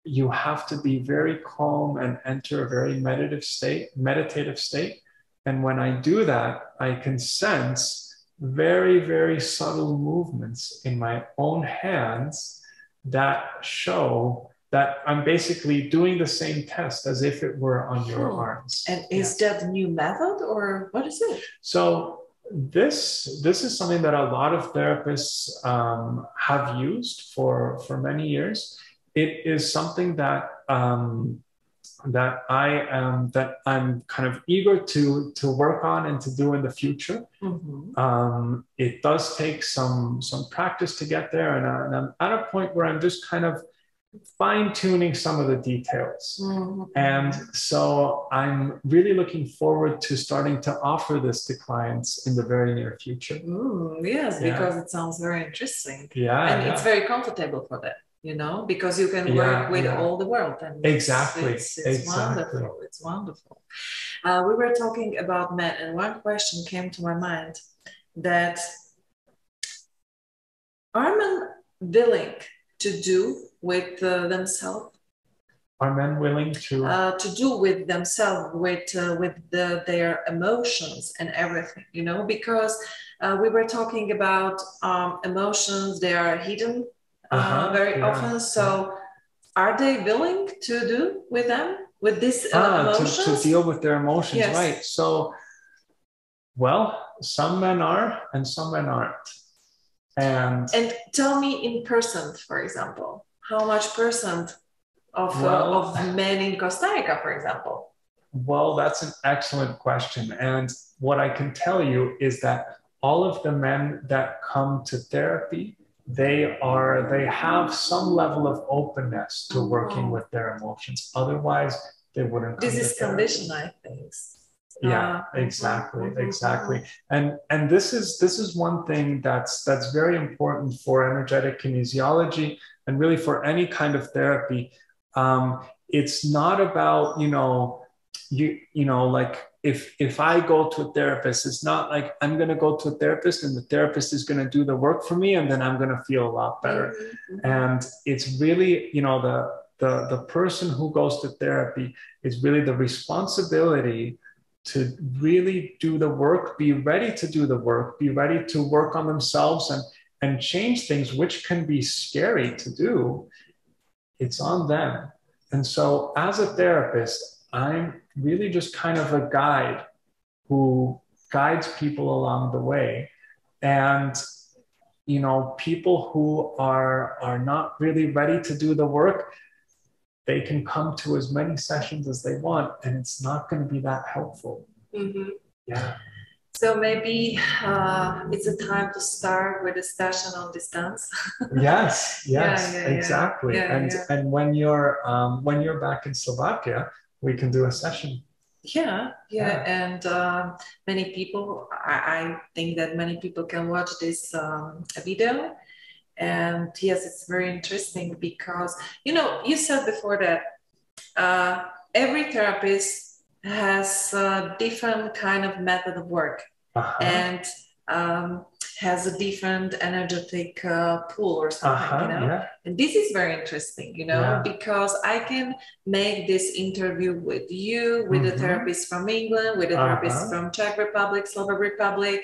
B: you have to be very calm and enter a very meditative state. And when I do that, I can sense very, very subtle movements in my own hands that show that I'm basically doing the same test as if it were on your arms.
A: And is that a new method, or what is it?
B: So this is something that a lot of therapists have used for many years. It is something that I'm kind of eager to work on and to do in the future. Mm-hmm. It does take some practice to get there, and I'm at a point where I'm just kind of fine-tuning some of the details. Mm-hmm. And so I'm really looking forward to starting to offer this to clients in the very near future.
A: Yes, because it sounds very interesting.
B: Yeah,
A: and it's very comfortable for them. you know, because you can work with all the world. And
B: exactly.
A: It's wonderful. It's wonderful. We were talking about men, and one question came to my mind, that are men willing to do with themselves?
B: Are men willing
A: to do with themselves, with their emotions and everything, you know, because we were talking about emotions, they are hidden very often. So are they willing to do with them, with this emotions?
B: To deal with their emotions, yes. Right. So, well, some men are and some men aren't. And
A: tell me in percent, for example, how much percent of men in Costa Rica, for example?
B: Well, that's an excellent question. And what I can tell you is that all of the men that come to therapy, they have some level of openness to working with their emotions. Otherwise, they wouldn't come to therapy.
A: This is condition, I think.
B: Yeah, exactly. And this is one thing that's very important for energetic kinesiology and really for any kind of therapy. It's not about, like if I go to a therapist, it's not like I'm going to go to a therapist and the therapist is going to do the work for me and then I'm going to feel a lot better. And it's really, the person who goes to therapy is really the responsibility to really do the work, be ready to do the work, be ready to work on themselves and change things, which can be scary to do. It's on them. And so as a therapist, I'm really just kind of a guide who guides people along the way. And, people who are not really ready to do the work, they can come to as many sessions as they want, and it's not going to be that helpful. Yeah.
A: So maybe it's a time to start with a session on distance.
B: Yes, exactly. And when you're back in Slovakia, we can do a session.
A: Yeah. And many people, I think that many people can watch this video. And yes, it's very interesting because, you said before that every therapist has a different kind of method of work and has a different energetic pool or something, And this is very interesting, because I can make this interview with you, with a therapist from England, with a therapist from Czech Republic, Slovak Republic,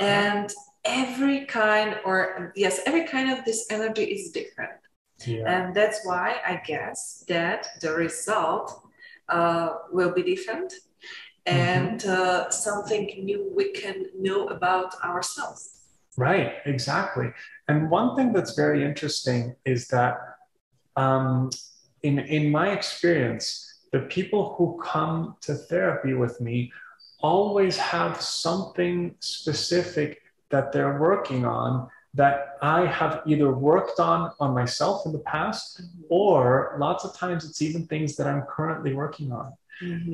A: and every kind of this energy is different. And that's why I guess that the result will be different and something new we can know about ourselves.
B: Right, exactly. And one thing that's very interesting is that in my experience, the people who come to therapy with me always have something specific that they're working on that I have either worked on myself in the past, or lots of times it's even things that I'm currently working on.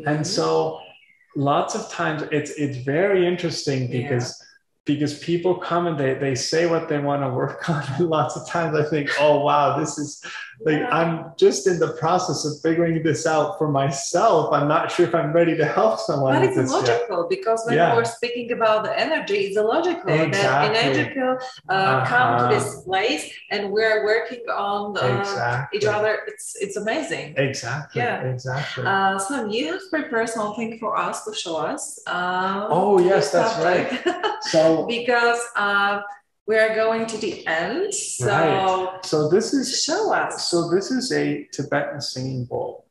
B: And so lots of times it's very interesting because people come and they say what they want to work on. And lots of times I think, oh, wow, this is like, I'm just in the process of figuring this out for myself. I'm not sure if I'm ready to help someone.
A: But it's logical because when we're speaking about the energy, it's illogical that energy come to this place and we're working on each other. It's amazing.
B: Exactly. Exactly.
A: So you have prepared something for us to show us.
B: Oh, yes, that's right. So
A: because we are going to the end.
B: So this is
A: show us.
B: So this is a Tibetan singing bowl.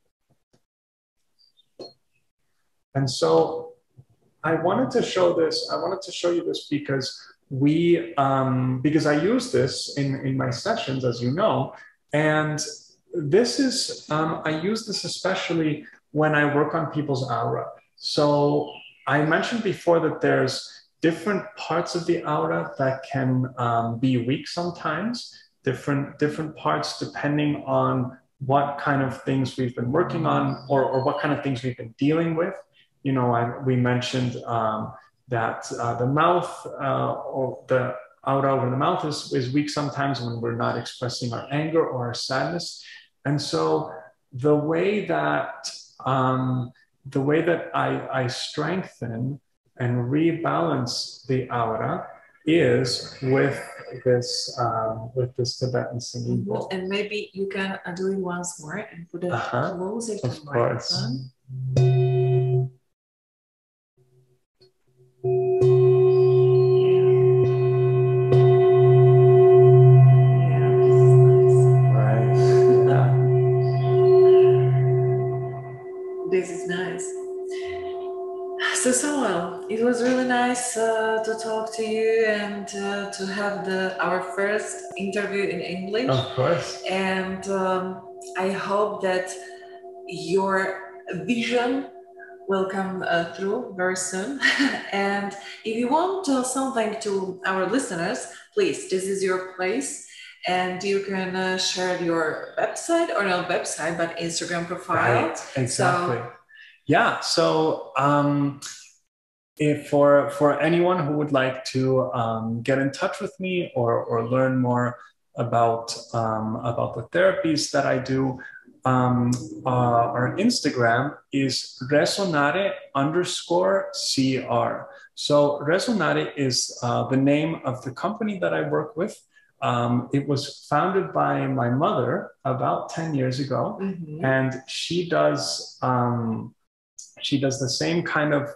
B: And so I wanted to show this. I wanted to show you this because because I use this in my sessions, as you know, and this is I use this especially when I work on people's aura. So I mentioned before that there's different parts of the aura that can be weak sometimes, different parts depending on what kind of things we've been working on or what kind of things we've been dealing with. We mentioned that the mouth or the aura over the mouth is weak sometimes when we're not expressing our anger or our sadness. And so the way that I strengthen and rebalance the aura is with this Tibetan singing bowl.
A: And maybe you can do it once more and put it closer to the microphone. This is nice. So Samuel, it was really nice to talk to you and to have our first interview in English.
B: Of course.
A: And I hope that your vision will come through very soon. And if you want to tell something to our listeners, please, this is your place. And you can share your website, or not website, but Instagram profile.
B: Right, exactly. So if for anyone who would like to get in touch with me or learn more about the therapies that I do, our Instagram is resonare_CR. So Resonare is the name of the company that I work with. It was founded by my mother about 10 years ago, and she does the same kind of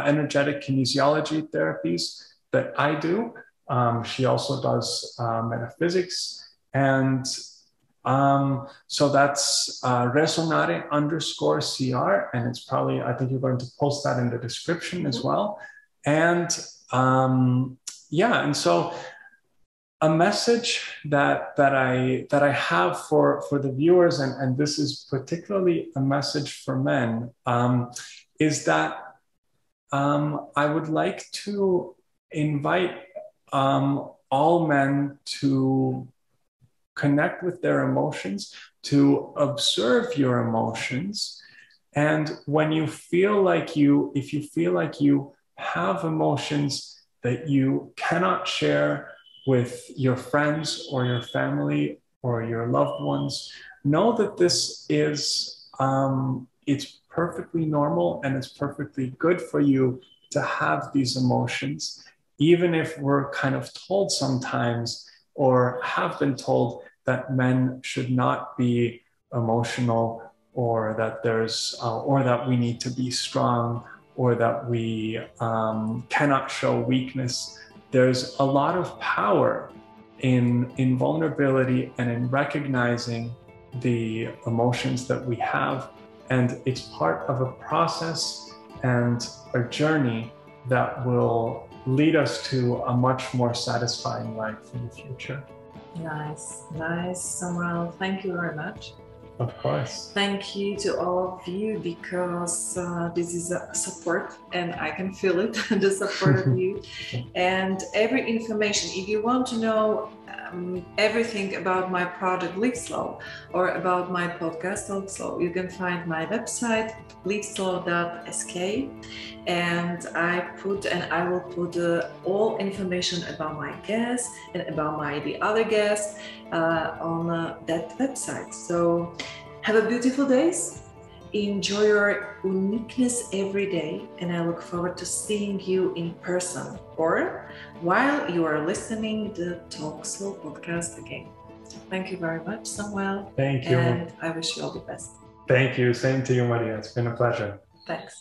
B: energetic kinesiology therapies that I do. She also does metaphysics, and so that's Resonare_CR, and it's probably, I think you're going to post that in the description as well. And and so a message that I have for the viewers, and this is particularly a message for men, is that I would like to invite all men to connect with their emotions, to observe your emotions, and when you feel like if you feel like you have emotions that you cannot share with your friends or your family or your loved ones, know that this is, it's perfectly normal and it's perfectly good for you to have these emotions, even if we're kind of told sometimes, or have been told, that men should not be emotional, or that or that we need to be strong, or that we cannot show weakness. There's a lot of power in vulnerability and in recognizing the emotions that we have. And it's part of a process and a journey that will lead us to a much more satisfying life in the future.
A: Nice, Samuel. Thank you very much.
B: Of course.
A: Thank you to all of you, because this is a support, and I can feel it, the support of you. And every information, if you want to know everything about my product LiveSlow, or about my podcast TalkSlow, you can find my website liveslow.sk, and I will put all information about my guests and about the other guests on that website. So have a beautiful day. Enjoy your uniqueness every day, and I look forward to seeing you in person, or while you are listening the TalkSlow podcast again. Thank you very much, Samuel.
B: Thank you.
A: And I wish you all the best.
B: Thank you. Same to you, Maria. It's been a pleasure.
A: Thanks.